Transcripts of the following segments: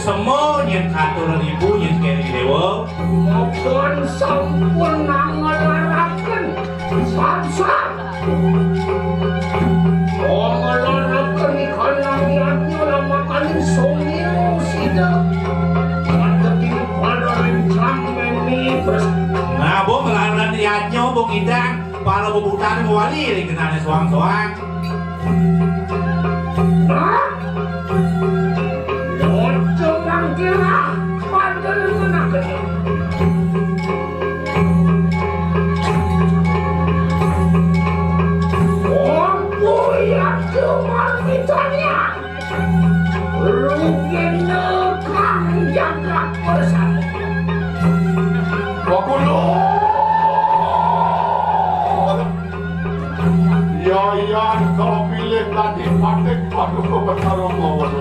Semua yang katuran ibu yang kiri dewa maupun sempurna ngelarakan samsat ngelarakan ikan lagiatnya lamakan somil sida katetin pada rencang memibres nah bu ngelaran liatnya bu ngidang para bubutan wali yang kenalnya soang-soang nah kira padahal menakan oh boya cuma mitanya rugi nekang jaga bersama wakulo yayan kalau pilih tadi patek padu kebesaran mawar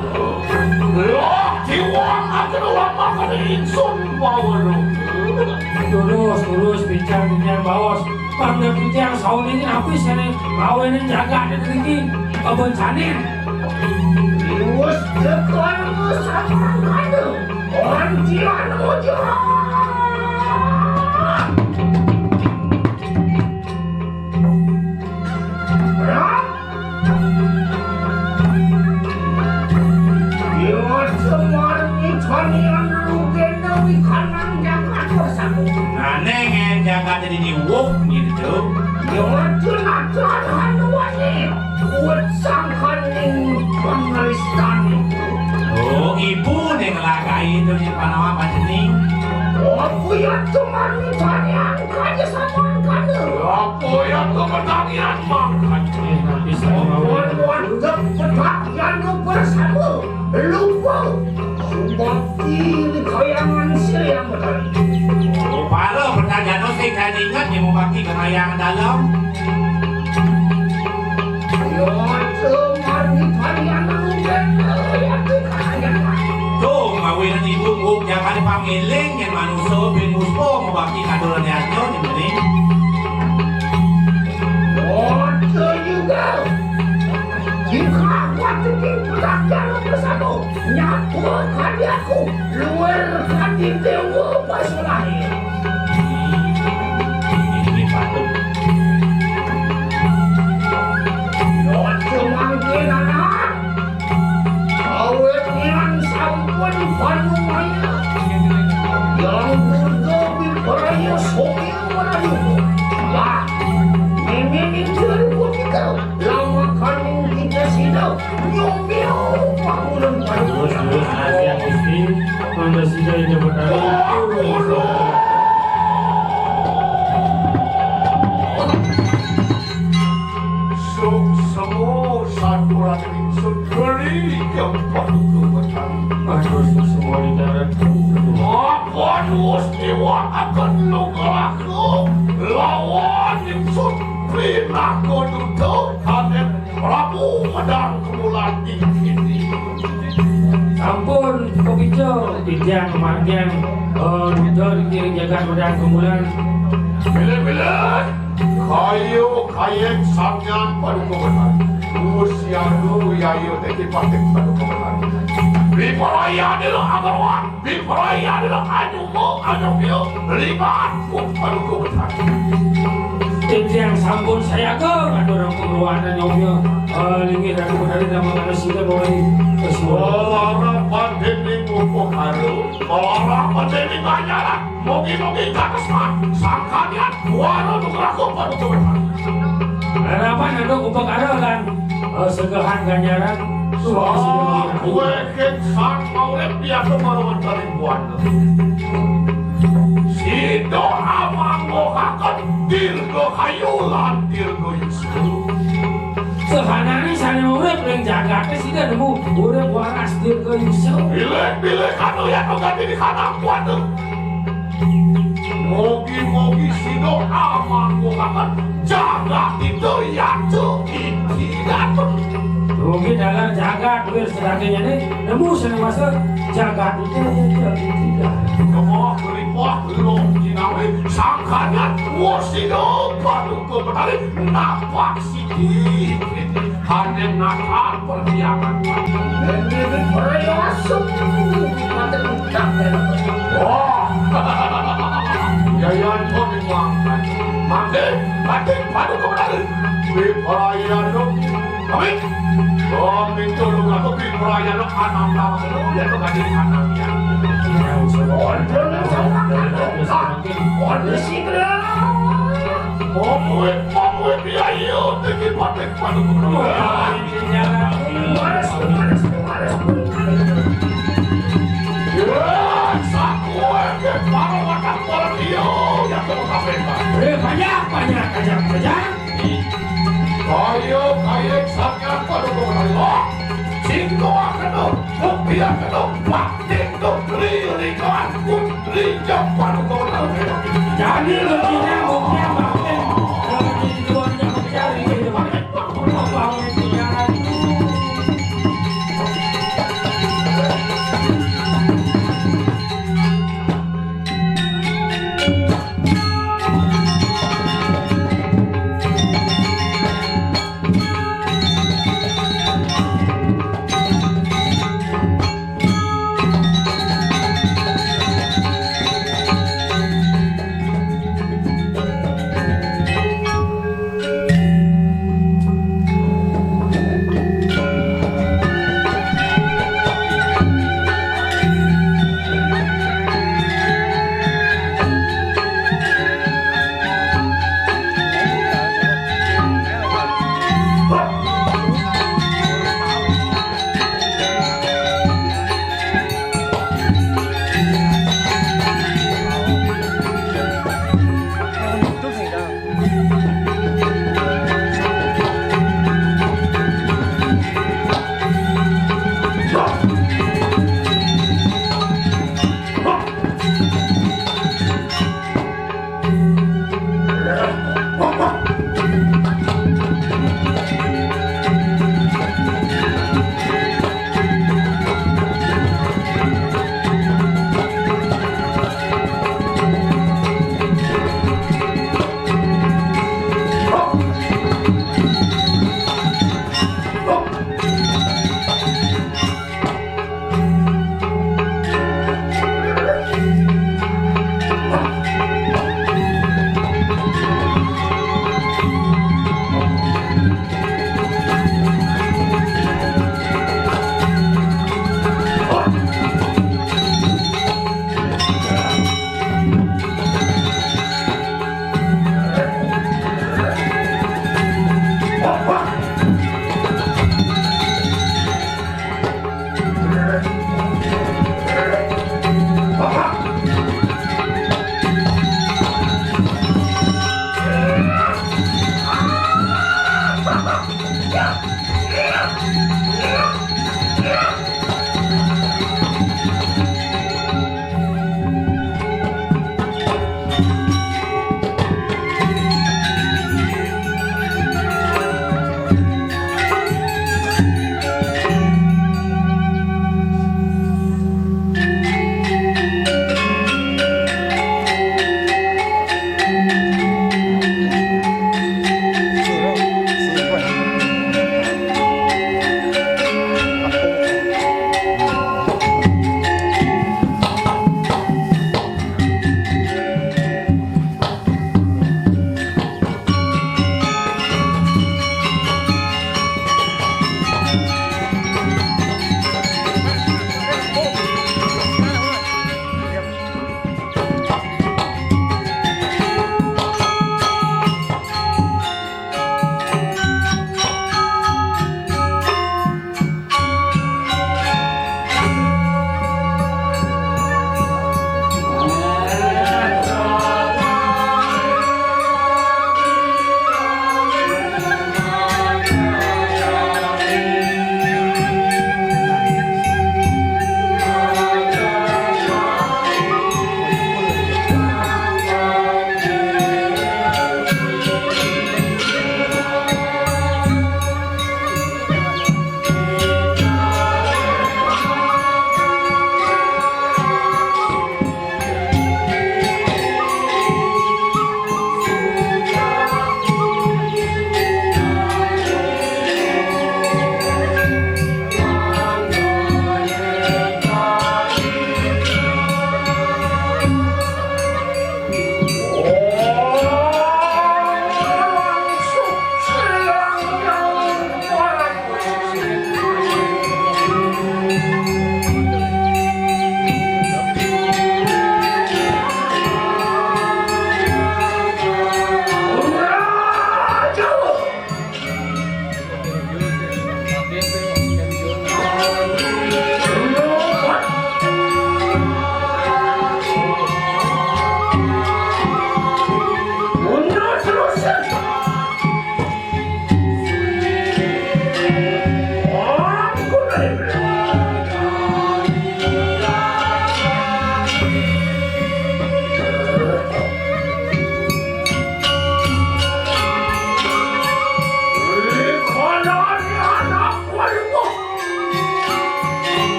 Jiwang akan lama pada insun bawah Terus bincang bawas Pangga bincang sahun ini habis ini Awen ini jaga ada tinggi Kebencanin Terus dekat bersama kadu Orang jiran ujung Nengen jangan jadi diwuk gitu. Jangan celaka hanuani, kuat sangkaning pengalistan. Oh ibu nih ngelakai itu di Panawa Panjeni. Apa yang teman tanya angkanya sama angkanya? Apa yang kemenangan makan? Wan tepat yang bersama lupa. Sebab kiri kayangan siang betul. Para pertanyaan saya kan ingat yang membagi kekayangan dalam. Yo teman tanya Tuh ngawinan ibu nguk jangan dipanggilin yang manusia bin muspo membagi kaduran yatnya di sini. Waduh juga. Jika waktu belajar bersama nyapukan aku luar di dewa pasulahi. Ini patut. Waktu mangkin anak, awet yang sampun panumaya, yang berdobi peraya soil menaruh. Lah, ini 2003 lama kami kita sidau nyomil bangunan Terus Asia Gusti Manda Sida ini berkali Semua satu rata insun geri yang padu kebesaran. Terus semua di darat Apa istiwa akan lukaku lawan insun pinaku duduk kanen Prabu Medang Kemulan ini. Ampun Kopico Bincang kemargian Dari kiri jaga pedang kemulan Bila-bila kayu kayek sangat pada kebenaran. Usia dulu yayu teki patek pada kebenaran. Biparaya adalah agarwan, biparaya adalah anumu, anumio, libat pun pada kebenaran. yang sampun saya ke ada orang pengeluaran nyomnya linggih dan dari nama manusia bahwa Orang pandemi mumpung haru, orang pandemi banyak. Mogi-mogi katas mah, sangkanya waro nunggu pada kebenaran. harapan ada upah ada kan segahan ganjaran Gue sang maulid biasa maruan ribuan. Si doa manggokakan dirgo hayulan dirgo Yesus. sehanani sana urep yang jaga sih kan nemu urep waras dir ke Yusuf Bilek-bilek kanu ya nu ganti di kanan kuat. Mogi-mogi si doa manggokakan jaga itu ya tuh tidak. mungkin dalam jaga duit sebagainya nih nemu sana masa jaga itu tidak Kemah beripah belum jinawi sangkanya wasido padu kebenaran napak sikit hanya nakal perhiasan. Ini berayasuk. Mata budak dan Wah, yayan kau dimuangkan. Mangke padu kebenaran. Perayaan dong, kami. Kami tolong aku perayaan dong 6 tahun lalu ya dong kali 6 ya. Order segera. Momwe biaya tinggi patek padu kebenaran. Malas. Ya, sakue ke para wadah polio yang kamu sampaikan. banyak aja Ayo, sangat pada kebenaran. Cinta akan bukti akan waktu lilingan putri jauh pada kebenaran. jadi begini mungkin makin di luarnya mencari bangun pikiran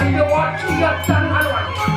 lewat lihat dan alwan